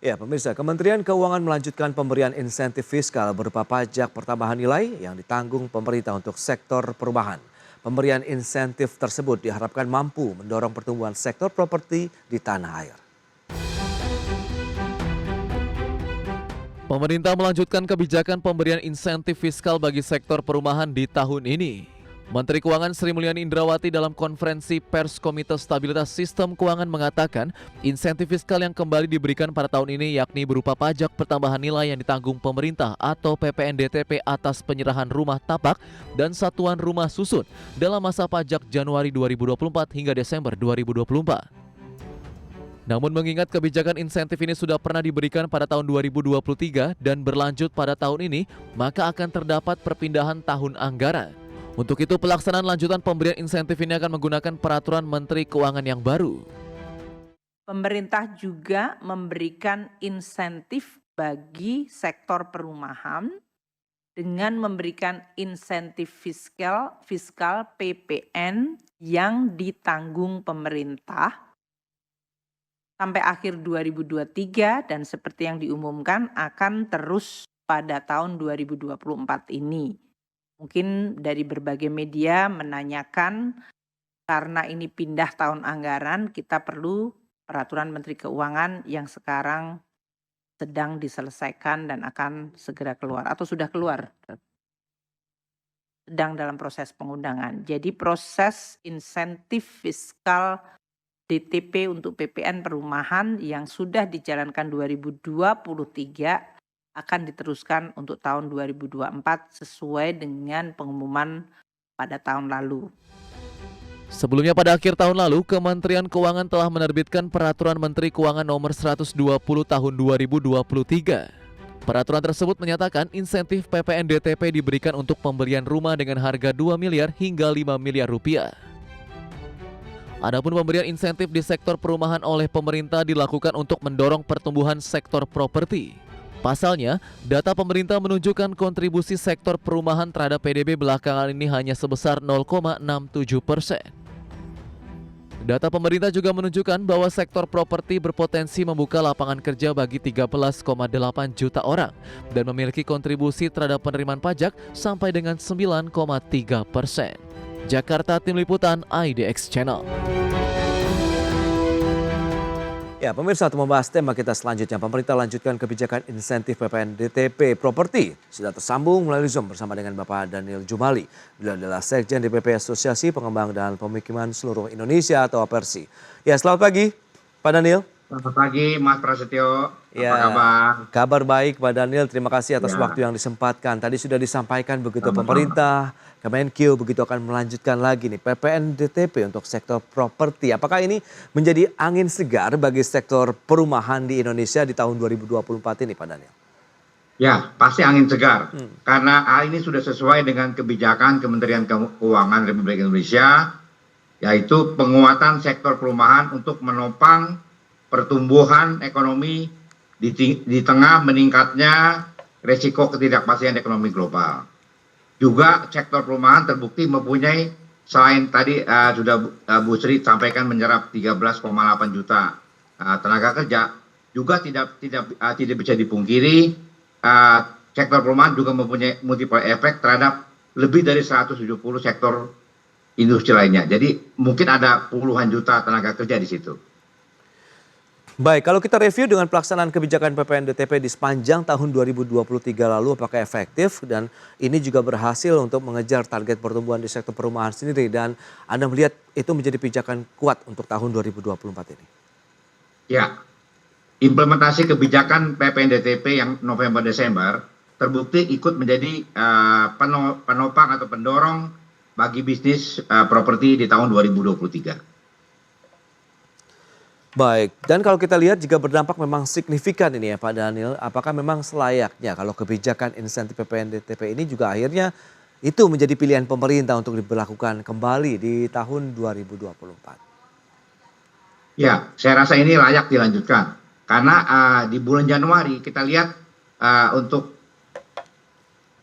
Ya, pemirsa, Kementerian Keuangan melanjutkan pemberian insentif fiskal berupa pajak pertambahan nilai yang ditanggung pemerintah untuk sektor perumahan. Pemberian insentif tersebut diharapkan mampu mendorong pertumbuhan sektor properti di tanah air. Pemerintah melanjutkan kebijakan pemberian insentif fiskal bagi sektor perumahan di tahun ini. Menteri Keuangan Sri Mulyani Indrawati dalam konferensi pers Komite Stabilitas Sistem Keuangan mengatakan insentif fiskal yang kembali diberikan pada tahun ini yakni berupa pajak pertambahan nilai yang ditanggung pemerintah atau PPNDTP atas penyerahan rumah tapak dan satuan rumah susun dalam masa pajak Januari 2024 hingga Desember 2024. Namun mengingat kebijakan insentif ini sudah pernah diberikan pada tahun 2023 dan berlanjut pada tahun ini, maka akan terdapat perpindahan tahun anggaran. Untuk itu pelaksanaan lanjutan pemberian insentif ini akan menggunakan peraturan Menteri Keuangan yang baru. Pemerintah juga memberikan insentif bagi sektor perumahan dengan memberikan insentif fiskal PPN yang ditanggung pemerintah sampai akhir 2023 dan seperti yang diumumkan akan terus pada tahun 2024 ini. Mungkin dari berbagai media menanyakan karena ini pindah tahun anggaran kita perlu peraturan Menteri Keuangan yang sekarang sedang diselesaikan dan akan segera keluar atau sudah keluar. Sedang dalam proses pengundangan. Jadi proses insentif fiskal DTP untuk PPN perumahan yang sudah dijalankan 2023 akan diteruskan untuk tahun 2024 sesuai dengan pengumuman pada tahun lalu. Sebelumnya pada akhir tahun lalu, Kementerian Keuangan telah menerbitkan Peraturan Menteri Keuangan Nomor 120 Tahun 2023. Peraturan tersebut menyatakan insentif PPN DTP diberikan untuk pembelian rumah dengan harga 2 miliar hingga 5 miliar rupiah. Adapun pemberian insentif di sektor perumahan oleh pemerintah dilakukan untuk mendorong pertumbuhan sektor properti. Pasalnya, data pemerintah menunjukkan kontribusi sektor perumahan terhadap PDB belakangan ini hanya sebesar 0,67%. Data pemerintah juga menunjukkan bahwa sektor properti berpotensi membuka lapangan kerja bagi 13,8 juta orang dan memiliki kontribusi terhadap penerimaan pajak sampai dengan 9,3%. Jakarta, Tim Liputan IDX Channel. Ya, pemirsa, untuk membahas tema kita selanjutnya, pemerintah lanjutkan kebijakan insentif PPN DTP Properti. Sudah tersambung melalui Zoom bersama dengan Bapak Daniel Jumali. Beliau adalah Sekjen DPP Asosiasi Pengembang dan Pemukiman Seluruh Indonesia atau APERSI. Ya, selamat pagi Pak Daniel. Selamat pagi Mas Prasetyo, Ya, apa kabar? kabar baik Pak Daniel, terima kasih atas Ya. waktu yang disempatkan. Tadi sudah disampaikan begitu Sama-sama. pemerintah, Kemenkeu begitu akan melanjutkan lagi nih PPN DTP untuk sektor properti. Apakah ini menjadi angin segar bagi sektor perumahan di Indonesia di tahun 2024 ini Pak Daniel? Ya, pasti angin segar. Karena hal ini sudah sesuai dengan kebijakan Kementerian Keuangan Republik Indonesia, yaitu penguatan sektor perumahan untuk menopang pertumbuhan ekonomi di tengah meningkatnya resiko ketidakpastian ekonomi global. Juga sektor perumahan terbukti mempunyai, selain tadi sudah Bu Sri sampaikan menyerap 13,8 juta tenaga kerja, juga tidak bisa dipungkiri sektor perumahan juga mempunyai multiplier efek terhadap lebih dari 170 sektor industri lainnya. Jadi mungkin ada puluhan juta tenaga kerja di situ. Baik, kalau kita review dengan pelaksanaan kebijakan PPN DTP di sepanjang tahun 2023 lalu, apakah efektif dan ini juga berhasil untuk mengejar target pertumbuhan di sektor perumahan sendiri dan Anda melihat itu menjadi pijakan kuat untuk tahun 2024 ini? Ya, implementasi kebijakan PPN DTP yang November-Desember terbukti ikut menjadi penopang atau pendorong bagi bisnis properti di tahun 2023. Baik, dan kalau kita lihat jika berdampak memang signifikan ini ya Pak Daniel, apakah memang selayaknya kalau kebijakan insentif PPN DTP ini juga akhirnya itu menjadi pilihan pemerintah untuk diberlakukan kembali di tahun 2024? Ya, saya rasa ini layak dilanjutkan. Karena di bulan Januari kita lihat untuk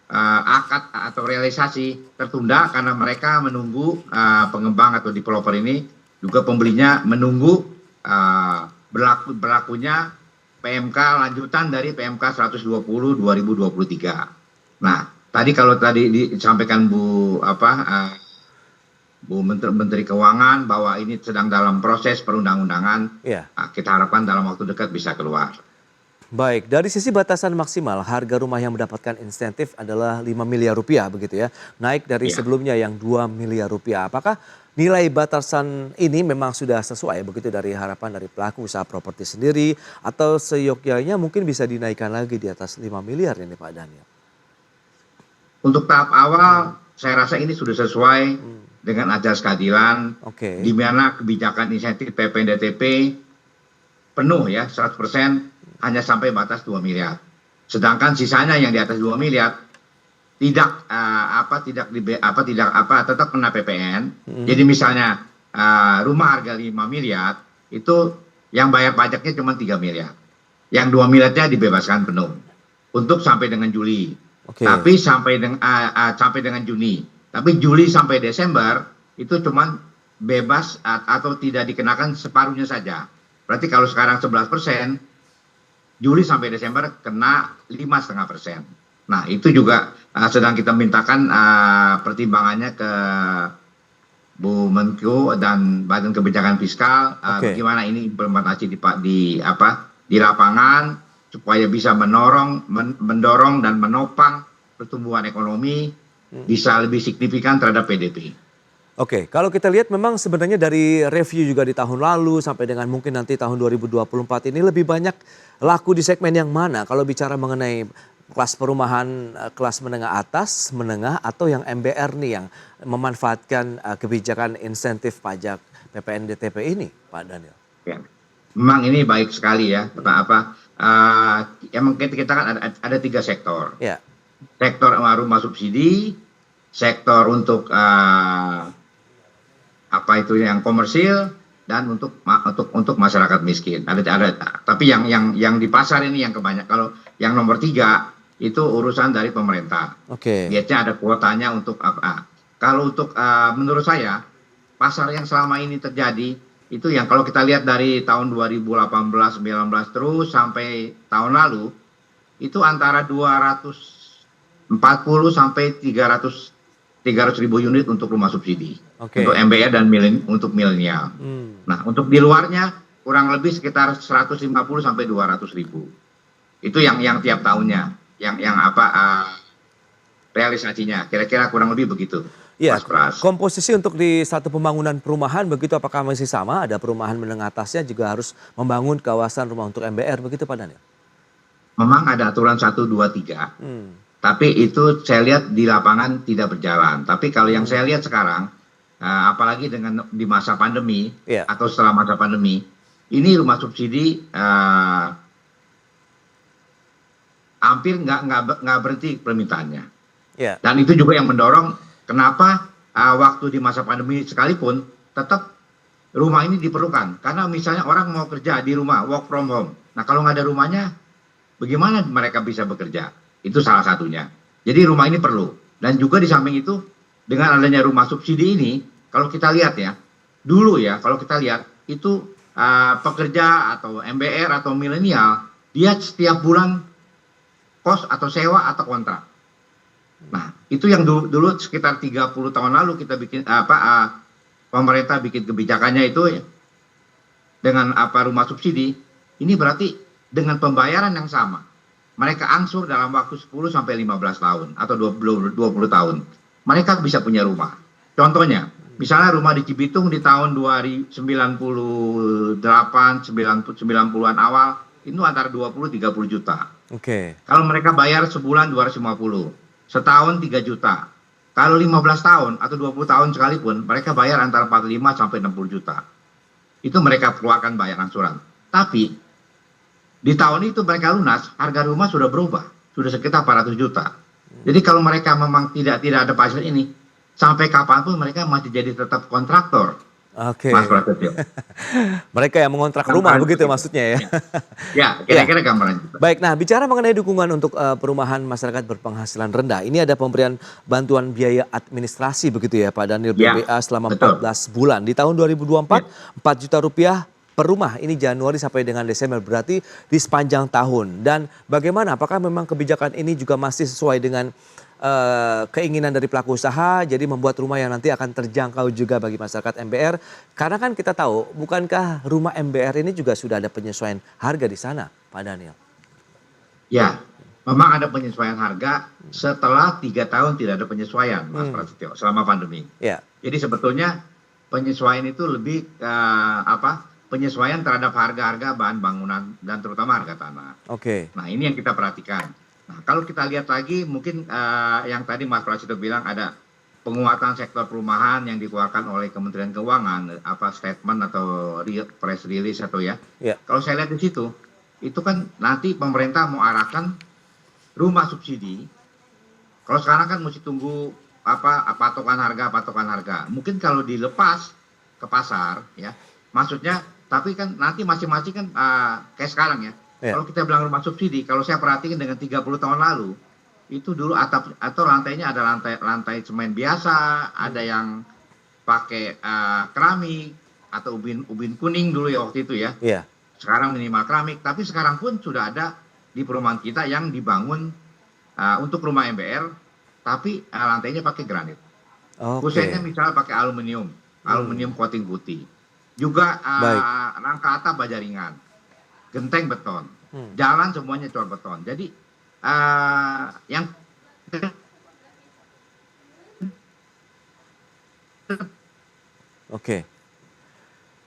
akad atau realisasi tertunda karena mereka menunggu pengembang atau developer ini juga pembelinya menunggu berlakunya PMK lanjutan dari PMK 120 2023. Nah, tadi kalau tadi disampaikan Bu Menteri Keuangan bahwa ini sedang dalam proses perundang-undangan, Ya. kita harapkan dalam waktu dekat bisa keluar. Baik, dari sisi batasan maksimal, harga rumah yang mendapatkan insentif adalah 5 miliar rupiah begitu ya. Naik dari Iya. sebelumnya yang 2 miliar rupiah. Apakah nilai batasan ini memang sudah sesuai begitu dari harapan dari pelaku usaha properti sendiri atau seyogyanya mungkin bisa dinaikkan lagi di atas 5 miliar ini Pak Daniel? Untuk tahap awal, saya rasa ini sudah sesuai dengan ajas keadilan, Oke. di mana kebijakan insentif PPN DTP penuh ya 100% hanya sampai batas 2 miliar. Sedangkan sisanya yang di atas 2 miliar tidak tetap kena PPN. Jadi misalnya rumah harga 5 miliar itu yang bayar pajaknya cuma 3 miliar. Yang 2 miliarnya dibebaskan penuh untuk sampai dengan Juli. Oke. Tapi sampai dengan Juni. Tapi Juli sampai Desember itu cuma bebas atau tidak dikenakan separuhnya saja. Berarti kalau sekarang 11%, Juli sampai Desember kena 5,5%. Nah, itu juga sedang kita mintakan pertimbangannya ke Bu Menko dan Badan Kebijakan Fiskal, Oke. bagaimana ini implementasi di lapangan supaya bisa mendorong dan menopang pertumbuhan ekonomi bisa lebih signifikan terhadap PDB. Oke, kalau kita lihat memang sebenarnya dari review juga di tahun lalu sampai dengan mungkin nanti tahun 2024 ini lebih banyak laku di segmen yang mana kalau bicara mengenai kelas perumahan kelas menengah atas, menengah atau yang MBR nih yang memanfaatkan kebijakan insentif pajak PPN DTP ini, Pak Daniel. Ya. Memang ini baik sekali ya. Emang kita kan ada 3 sektor. Ya. Sektor rumah subsidi, sektor untuk yang komersil dan untuk masyarakat miskin. Tapi yang di pasar ini yang kebanyak. Kalau yang nomor 3 itu urusan dari pemerintah. Oke. Biasanya ada kuotanya untuk Kalau untuk menurut saya pasar yang selama ini terjadi itu yang kalau kita lihat dari tahun 2018, 19 terus sampai tahun lalu itu antara 240 sampai 300 ribu unit untuk rumah subsidi. Oke. Untuk MBR dan untuk milenial. Nah, untuk di luarnya kurang lebih sekitar 150 sampai 200 ribu. Itu yang tiap tahunnya, realisasinya. Kira-kira kurang lebih begitu. Ya, Mas Pras. komposisi untuk di satu pembangunan perumahan begitu apakah masih sama? Ada perumahan menengah atasnya juga harus membangun kawasan rumah untuk MBR begitu Pak Daniel? Memang ada aturan 1, 2, 3. Tapi itu saya lihat di lapangan tidak berjalan. Tapi kalau yang saya lihat sekarang, apalagi di masa pandemi Iya. atau setelah masa pandemi, ini rumah subsidi hampir nggak berhenti permintaannya. Ya. Dan itu juga yang mendorong kenapa waktu di masa pandemi sekalipun tetap rumah ini diperlukan. Karena misalnya orang mau kerja di rumah, work from home. Nah kalau nggak ada rumahnya, bagaimana mereka bisa bekerja? Itu salah satunya. Jadi rumah ini perlu. Dan juga di samping itu, dengan adanya rumah subsidi ini, kalau kita lihat ya, dulu ya, kalau kita lihat, itu pekerja atau MBR atau milenial, dia setiap bulan kos atau sewa atau kontrak. Nah, itu yang dulu sekitar 30 tahun lalu kita bikin, pemerintah bikin kebijakannya itu dengan rumah subsidi, ini berarti dengan pembayaran yang sama. Mereka angsur dalam waktu 10 sampai 15 tahun atau 20 tahun. Mereka bisa punya rumah. Contohnya, misalnya rumah di Cibitung di tahun 98, 90-an awal itu antara 20-30 juta. Oke. Kalau mereka bayar sebulan 250, setahun 3 juta. Kalau 15 tahun atau 20 tahun sekalipun, mereka bayar antara 45 sampai 60 juta. Itu mereka keluarkan bayar angsuran. Tapi di tahun itu mereka lunas, harga rumah sudah berubah, sudah sekitar 400 juta. Jadi kalau mereka memang tidak ada pasar ini, sampai kapanpun mereka masih jadi tetap kontraktor. Oke. Mas Prasetyo. Mereka yang mengontrak rumah begitu maksudnya ya. Ya, kira-kira gambaran. Baik, nah bicara mengenai dukungan untuk perumahan masyarakat berpenghasilan rendah, ini ada pemberian bantuan biaya administrasi begitu ya Pak Daniel, Ya, BBA selama betul. 14 bulan. Di tahun 2024, 4 juta rupiah per rumah ini Januari sampai dengan Desember, berarti di sepanjang tahun. Dan bagaimana, apakah memang kebijakan ini juga masih sesuai dengan keinginan dari pelaku usaha, jadi membuat rumah yang nanti akan terjangkau juga bagi masyarakat MBR? Karena kan kita tahu, bukankah rumah MBR ini juga sudah ada penyesuaian harga di sana, Pak Daniel? Ya, memang ada penyesuaian harga setelah 3 tahun tidak ada penyesuaian, Mas Prasetyo, selama pandemi. Ya. Jadi sebetulnya penyesuaian itu lebih penyesuaian terhadap harga-harga bahan bangunan dan terutama harga tanah. Oke. Nah, ini yang kita perhatikan. Nah, kalau kita lihat lagi mungkin yang tadi Mas Prasetyo bilang ada penguatan sektor perumahan yang dikeluarkan oleh Kementerian Keuangan, statement atau press release atau ya. Kalau saya lihat di situ, itu kan nanti pemerintah mau arahkan rumah subsidi. Kalau sekarang kan mesti tunggu patokan harga. Mungkin kalau dilepas ke pasar ya, maksudnya, tapi kan nanti masing-masing kan kayak sekarang ya. Kalau kita bilang rumah subsidi, kalau saya perhatikan dengan 30 tahun lalu, itu dulu atap atau lantainya ada lantai semen biasa, ada yang pakai keramik atau ubin kuning dulu ya waktu itu ya. Sekarang minimal keramik, tapi sekarang pun sudah ada di perumahan kita yang dibangun untuk rumah MBR, tapi lantainya pakai granit. Kusenya misalnya pakai aluminium coating putih. Juga rangka atap baja ringan, genteng beton, jalan semuanya cor beton. Jadi yang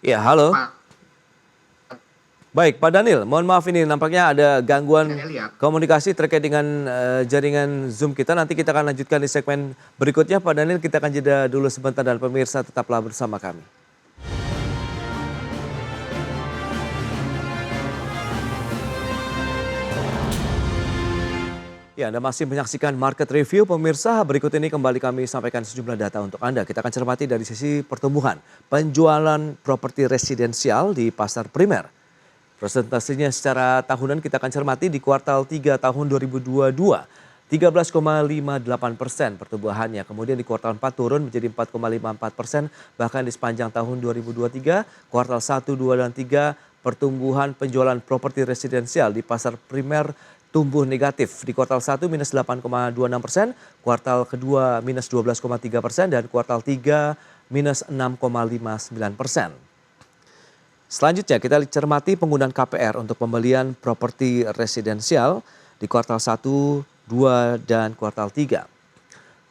Ya, halo. Baik, Pak Daniel, mohon maaf ini nampaknya ada gangguan komunikasi terkait dengan jaringan Zoom kita. Nanti kita akan lanjutkan di segmen berikutnya. Pak Daniel, kita akan jeda dulu sebentar dan pemirsa tetaplah bersama kami. Ya, Anda masih menyaksikan Market Review, pemirsa. Berikut ini kembali kami sampaikan sejumlah data untuk Anda. Kita akan cermati dari sisi pertumbuhan penjualan properti residensial di pasar primer. Presentasinya secara tahunan kita akan cermati di kuartal 3 tahun 2022, 13,58% pertumbuhannya. Kemudian di kuartal 4 turun menjadi 4,54%, bahkan di sepanjang tahun 2023, kuartal 1, 2, dan 3, pertumbuhan penjualan properti residensial di pasar primer tumbuh negatif. Di kuartal 1 minus 8,26%, kuartal kedua minus 12,3%, dan kuartal 3 minus 6,59%. Selanjutnya kita cermati penggunaan KPR untuk pembelian properti residensial di kuartal 1, 2, dan kuartal 3.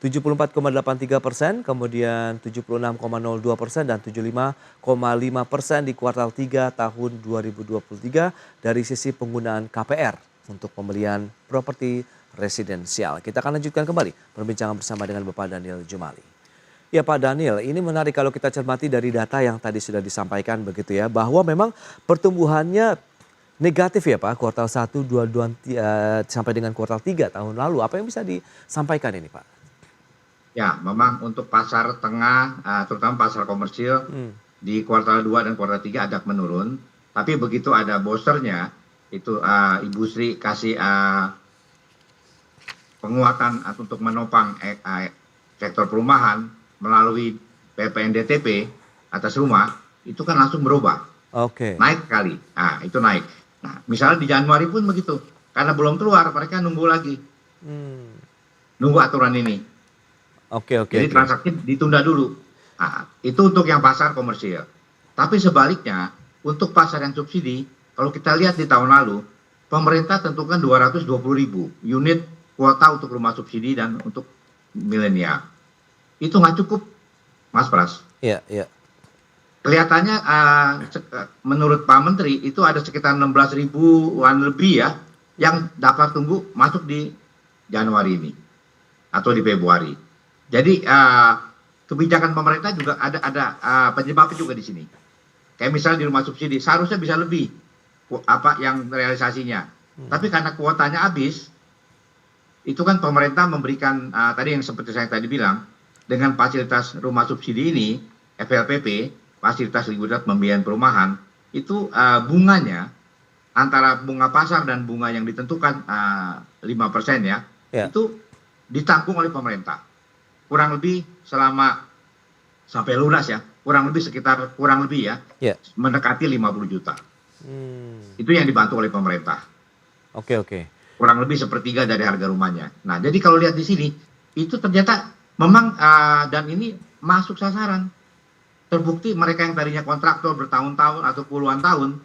74,83%, kemudian 76,02% dan 75,5% di kuartal 3 tahun 2023 dari sisi penggunaan KPR untuk pembelian properti residensial. Kita akan lanjutkan kembali perbincangan bersama dengan Bapak Daniel Jumali. Ya Pak Daniel, ini menarik kalau kita cermati dari data yang tadi sudah disampaikan begitu ya, bahwa memang pertumbuhannya negatif ya Pak, kuartal 1, 2, sampai dengan kuartal 3 tahun lalu. Apa yang bisa disampaikan ini Pak? Ya, memang untuk pasar tengah, terutama pasar komersil, di kuartal 2 dan kuartal 3 agak menurun. Tapi begitu ada boosternya, itu Ibu Sri kasih penguatan untuk menopang sektor perumahan melalui PPNDTP atas rumah, itu kan langsung berubah. Naik kali. Nah, itu naik. Nah, misalnya di Januari pun begitu. Karena belum keluar, mereka nunggu lagi. Nunggu aturan ini. Jadi transaksi ditunda dulu. Nah, itu untuk yang pasar komersil. Tapi sebaliknya, untuk pasar yang subsidi, kalau kita lihat di tahun lalu, pemerintah tentukan 220.000 unit kuota untuk rumah subsidi dan untuk milenial. Itu nggak cukup, Mas Pras. Iya. Kelihatannya menurut Pak Menteri itu ada sekitar 16.000-an lebih ya yang daftar tunggu masuk di Januari ini atau di Februari. Jadi kebijakan pemerintah juga ada penyebabnya juga di sini. Kayak misalnya di rumah subsidi seharusnya bisa lebih yang realisasinya. Tapi karena kuotanya habis, itu kan pemerintah memberikan tadi yang seperti saya tadi bilang, dengan fasilitas rumah subsidi ini, FLPP, fasilitas likuiditas pembiayaan perumahan, itu bunganya antara bunga pasar dan bunga yang ditentukan 5% ya, itu ditanggung oleh pemerintah. Kurang lebih selama sampai lunas ya, kurang lebih ya, Ya. mendekati 50 juta. Itu yang dibantu oleh pemerintah. Oke, oke. Kurang lebih sepertiga dari harga rumahnya. Nah, jadi kalau lihat di sini, itu ternyata memang dan ini masuk sasaran. Terbukti mereka yang tadinya kontraktor bertahun-tahun atau puluhan tahun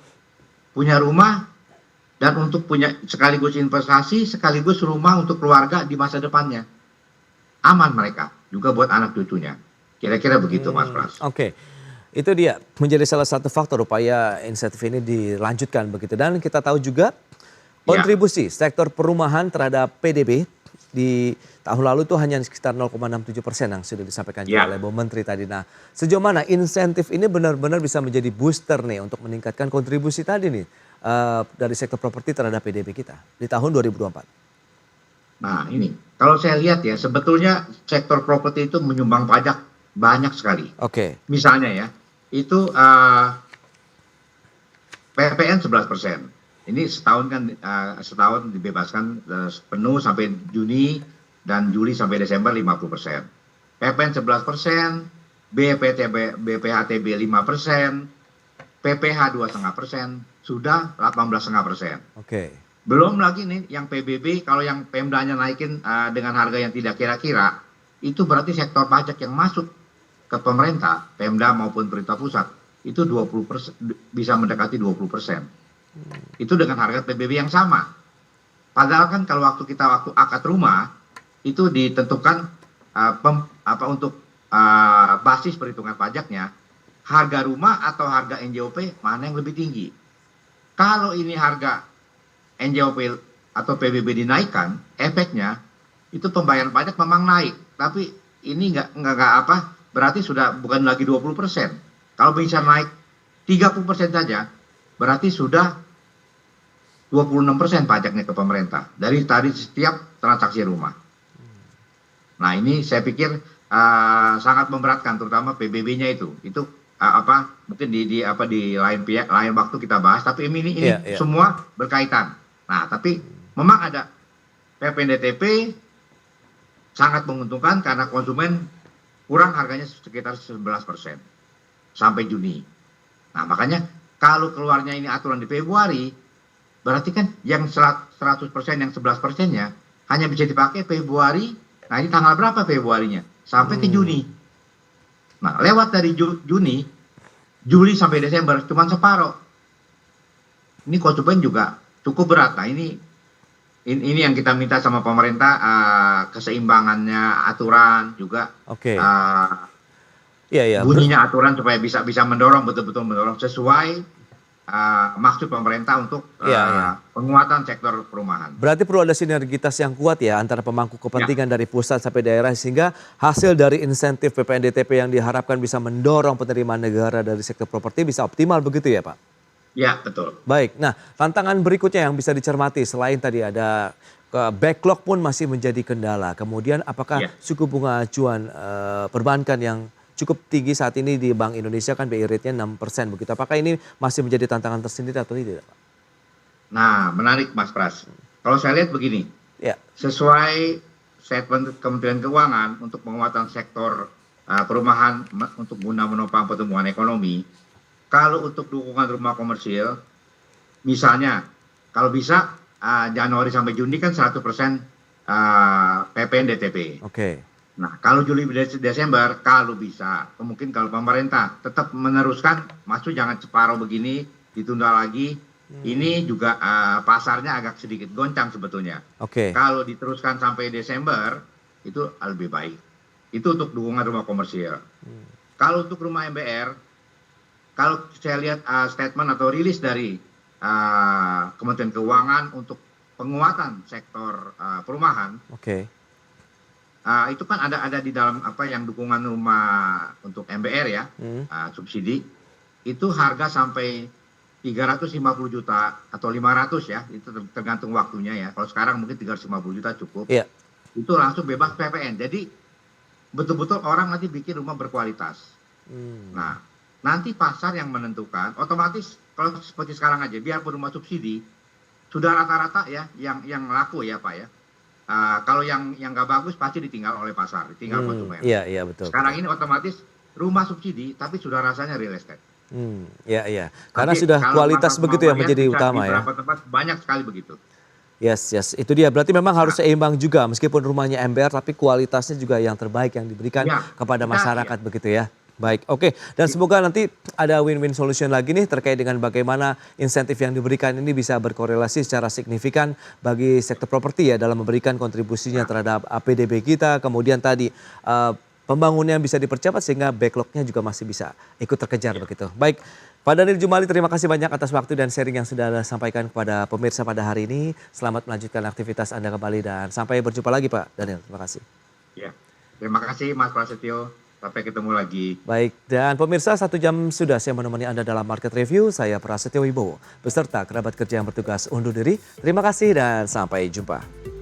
punya rumah dan untuk punya sekaligus investasi, sekaligus rumah untuk keluarga di masa depannya. Aman mereka, juga buat anak cucunya. Kira-kira begitu, Mas Pras. Oke, itu dia menjadi salah satu faktor upaya insentif ini dilanjutkan begitu. Dan kita tahu juga kontribusi sektor perumahan terhadap PDB di tahun lalu itu hanya sekitar 0,67% yang sudah disampaikan juga oleh Bu Menteri tadi. Nah, sejauh mana insentif ini benar-benar bisa menjadi booster nih untuk meningkatkan kontribusi tadi nih dari sektor properti terhadap PDB kita di tahun 2024? Nah, ini kalau saya lihat ya, sebetulnya sektor properti itu menyumbang pajak banyak sekali. Oke. Misalnya ya, itu PPN 11%. Ini setahun kan setahun dibebaskan penuh sampai Juni dan Juli sampai Desember 50%. PPN 11%, BPHTB 5%, PPH 2,5%, sudah 18,5%. Oke. Belum lagi nih yang PBB, kalau yang Pemdanya naikin dengan harga yang tidak kira-kira, itu berarti sektor pajak yang masuk ke pemerintah, Pemda maupun pemerintah pusat, itu 20%, bisa mendekati 20%. Itu dengan harga PBB yang sama. Padahal kan kalau waktu akad rumah itu ditentukan untuk basis perhitungan pajaknya, harga rumah atau harga NJOP mana yang lebih tinggi. Kalau ini harga NJOP atau PBB dinaikkan, efeknya itu pembayaran pajak memang naik, tapi ini nggak berarti sudah bukan lagi 20%. Kalau bisa naik 30% saja, berarti sudah 26% pajaknya ke pemerintah dari setiap transaksi rumah. Nah, ini saya pikir sangat memberatkan, terutama PBB-nya itu mungkin di lain waktu kita bahas, tapi ini semua berkaitan. Nah, tapi memang ada PPNDTP sangat menguntungkan karena konsumen kurang harganya sekitar 11% sampai Juni. Nah, makanya kalau keluarnya ini aturan di Februari, berarti kan yang 100%, yang 11%-nya hanya bisa dipakai Februari. Nah, ini tanggal berapa Februarinya? Sampai ke Juni. Nah, lewat dari Juni, Juli sampai Desember cuma separuh. Ini konsumen juga cukup berat. Nah, ini yang kita minta sama pemerintah, keseimbangannya aturan juga. Oke. Bunyinya aturan supaya bisa mendorong, betul-betul mendorong sesuai maksud pemerintah untuk penguatan sektor perumahan. Berarti perlu ada sinergitas yang kuat ya antara pemangku kepentingan dari pusat sampai daerah, sehingga hasil dari insentif PPNDTP yang diharapkan bisa mendorong penerimaan negara dari sektor properti bisa optimal, begitu ya Pak? Ya, betul. Baik, nah tantangan berikutnya yang bisa dicermati selain tadi ada backlog pun masih menjadi kendala. Kemudian apakah suku bunga acuan perbankan yang cukup tinggi saat ini di Bank Indonesia kan BI rate-nya 6% begitu. Apakah ini masih menjadi tantangan tersendiri atau tidak, Pak? Nah, menarik Mas Pras. Kalau saya lihat begini, sesuai statement Kementerian Keuangan untuk penguatan sektor perumahan untuk guna menopang pertumbuhan ekonomi, kalau untuk dukungan rumah komersil, misalnya kalau bisa Januari sampai Juni kan 100% PPNDTP. Oke. Nah, kalau Juli Desember, kalau bisa, mungkin kalau pemerintah tetap meneruskan, maksud jangan separuh begini, ditunda lagi. Ini juga pasarnya agak sedikit goncang sebetulnya. Oke. Kalau diteruskan sampai Desember, itu lebih baik. Itu untuk dukungan rumah komersil. Kalau untuk rumah MBR, kalau saya lihat statement atau rilis dari Kementerian Keuangan untuk penguatan sektor perumahan. Oke. Itu kan ada di dalam yang dukungan rumah untuk MBR ya, subsidi, itu harga sampai 350 juta atau 500 ya, itu tergantung waktunya ya. Kalau sekarang mungkin 350 juta cukup, itu langsung bebas PPN. Jadi betul-betul orang nanti bikin rumah berkualitas. Nah, nanti pasar yang menentukan, otomatis kalau seperti sekarang aja, biarpun rumah subsidi, sudah rata-rata ya yang laku ya Pak ya. Kalau yang nggak bagus pasti ditinggal oleh pasar, ditinggal konsumen. Iya betul. Sekarang ini otomatis rumah subsidi tapi sudah rasanya real estate. Ya. Karena Tapi sudah kalau kualitas masalah begitu yang kemampuan menjadi bisa utama di ya. beberapa tempat banyak sekali begitu. Yes, itu dia. Berarti memang harus seimbang juga meskipun rumahnya ember tapi kualitasnya juga yang terbaik yang diberikan Ya, kepada kita- masyarakat begitu ya. Baik, oke. Dan semoga nanti ada win-win solution lagi nih terkait dengan bagaimana insentif yang diberikan ini bisa berkorelasi secara signifikan bagi sektor properti ya dalam memberikan kontribusinya terhadap APDB kita. Kemudian tadi pembangunan bisa dipercepat sehingga backlognya juga masih bisa ikut terkejar begitu. Baik, Pak Daniel Jumali, terima kasih banyak atas waktu dan sharing yang sudah Anda sampaikan kepada pemirsa pada hari ini. Selamat melanjutkan aktivitas Anda kembali dan sampai berjumpa lagi Pak Daniel. Terima kasih. Ya, terima kasih Mas Prasetyo. Sampai ketemu lagi. Baik, dan pemirsa 1 jam sudah saya menemani Anda dalam Market Review. Saya Prasetyo Wibowo, beserta kerabat kerja yang bertugas undur diri. Terima kasih dan sampai jumpa.